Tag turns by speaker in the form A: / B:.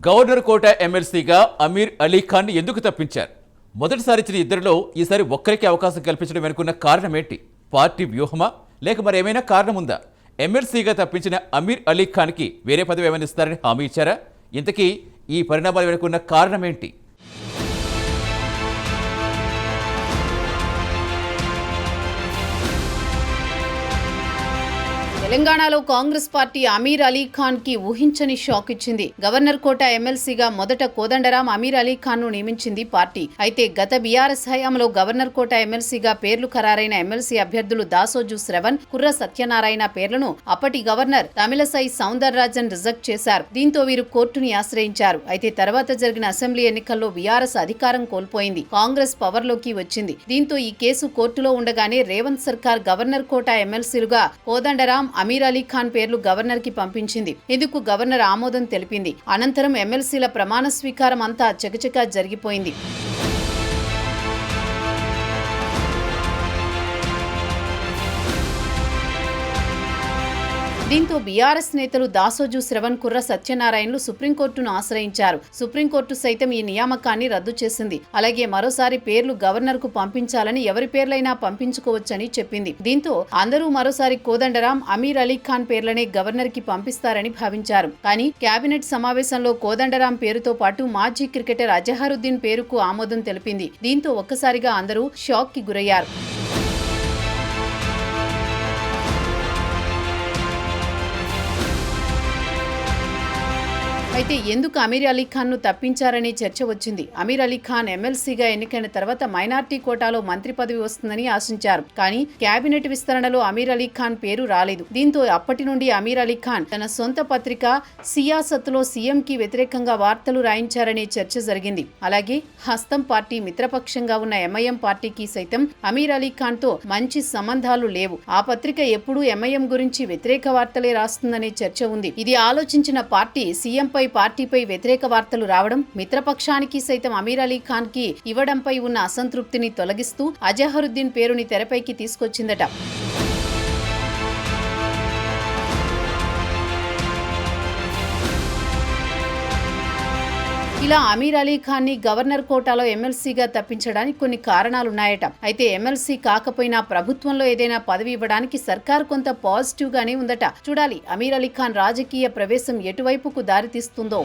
A: Governor కోట ఎమ్మెల్సీగా అమీర్ అలీ ఖాన్ ఎందుకు తప్పించారు? మొదటిసారి ఇచ్చిన ఇద్దరిలో ఈసారి ఒక్కరికి అవకాశం కల్పించడం వెనుకున్న కారణం ఏంటి? పార్టీ వ్యూహమా లేక మరేమైనా కారణం ఉందా? ఎమ్మెల్సీగా తప్పించిన అమీర్ అలీ ఖాన్కి వేరే పదవి ఏమైనా ఇస్తారని హామీ ఇచ్చారా? ఇంతకీ ఈ పరిణామాలు వెనుకున్న కారణం ఏంటి?
B: తెలంగాణలో కాంగ్రెస్ పార్టీ అమీర్ అలీ ఖాన్ కి ఊహించని షాక్ ఇచ్చింది. గవర్నర్ కోట ఎమ్మెల్సీగా మొదట కోదండరాం అమీర్ అలీ ఖాన్ ను నియమించింది పార్టీ. అయితే గత బీఆర్ఎస్ హయాంలో గవర్నర్ కోట ఎమ్మెల్సీగా పేర్లు ఖరారైన ఎమ్మెల్సీ అభ్యర్థులు దాసోజు శ్రవణ్, కుర్ర సత్యనారాయణ పేర్లను అప్పటి గవర్నర్ తమిళసై సౌందరరాజన్ రిజెక్ట్ చేశారు. దీంతో వీరు కోర్టుని ఆశ్రయించారు. అయితే తర్వాత జరిగిన అసెంబ్లీ ఎన్నికల్లో బీఆర్ఎస్ అధికారం కోల్పోయింది. కాంగ్రెస్ పవర్ లోకి వచ్చింది. దీంతో ఈ కేసు కోర్టులో ఉండగానే రేవంత్ సర్కార్ గవర్నర్ కోట ఎమ్మెల్సీలుగా కోదండరాం, అమీర్ అలీ ఖాన్ పేర్లు గవర్నర్ కి పంపించింది. ఇందుకు గవర్నర్ ఆమోదం తెలిపింది. అనంతరం ఎమ్మెల్సీల ప్రమాణ స్వీకారం అంతా చకచకా జరిగిపోయింది. దీంతో బీఆర్ఎస్ నేతలు దాసోజు శ్రవణ్, కుర్ర సత్యనారాయణలు సుప్రీంకోర్టును ఆశ్రయించారు. సుప్రీంకోర్టు సైతం ఈ నియామకాన్ని రద్దు చేసింది. అలాగే మరోసారి పేర్లు గవర్నర్ కు పంపించాలని ఎవరి పేర్లైనా పంపించుకోవచ్చని చెప్పింది. దీంతో అందరూ మరోసారి కోదండరాం, అమీర్ అలీ ఖాన్ పేర్లనే గవర్నర్ కి పంపిస్తారని భావించారు. కానీ కేబినెట్ సమావేశంలో కోదండరాం పేరుతో పాటు మాజీ క్రికెటర్ అజహరుద్దీన్ పేరుకు ఆమోదం తెలిపింది. దీంతో ఒక్కసారిగా అందరూ షాక్ కి గురయ్యారు. అయితే ఎందుకు అమీర్ అలీ ఖాన్ ను తప్పించారనే చర్చ వచ్చింది. అమీర్ అలీ ఖాన్ ఎమ్మెల్సీగా ఎన్నికైన తర్వాత మైనార్టీ కోటాలో మంత్రి పదవి వస్తుందని ఆశించారు. కానీ కేబినెట్ విస్తరణలో అమీర్ అలీ ఖాన్ పేరు రాలేదు. దీంతో అప్పటి నుండి అమీర్ అలీ ఖాన్ తన సొంత పత్రిక సియాసత్లో సీఎం కి వ్యతిరేకంగా వార్తలు రాయించారనే చర్చ జరిగింది. అలాగే హస్తం పార్టీ మిత్రపక్షంగా ఉన్న ఎంఐఎం పార్టీకి సైతం అమీర్ అలీ ఖాన్ తో మంచి సంబంధాలు లేవు. ఆ పత్రిక ఎప్పుడూ ఎంఐఎం గురించి వ్యతిరేక వార్తలే రాస్తుందనే చర్చ ఉంది. ఇది ఆలోచించిన పార్టీ సీఎంపై, పార్టీపై వ్యతిరేక వార్తలు రావడం, మిత్రపక్షానికి సైతం అమీర్ అలీ ఖాన్ కి ఇవ్వడంపై ఉన్న అసంతృప్తిని తొలగిస్తూ అజహరుద్దీన్ పేరుని తెరపైకి తీసుకొచ్చిందట. ఇలా అమీర్ అలీ ఖాన్ ని గవర్నర్ కోటాలో ఎమ్మెల్సీగా తప్పించడానికి కొన్ని కారణాలున్నాయట. అయితే ఎమ్మెల్సీ కాకపోయినా ప్రభుత్వంలో ఏదైనా పదవి ఇవ్వడానికి సర్కార్ కొంత పాజిటివ్ గానే ఉందట. చూడాలి అమీర్ అలీ ఖాన్ రాజకీయ ప్రవేశం ఎటువైపుకు దారితీస్తుందో.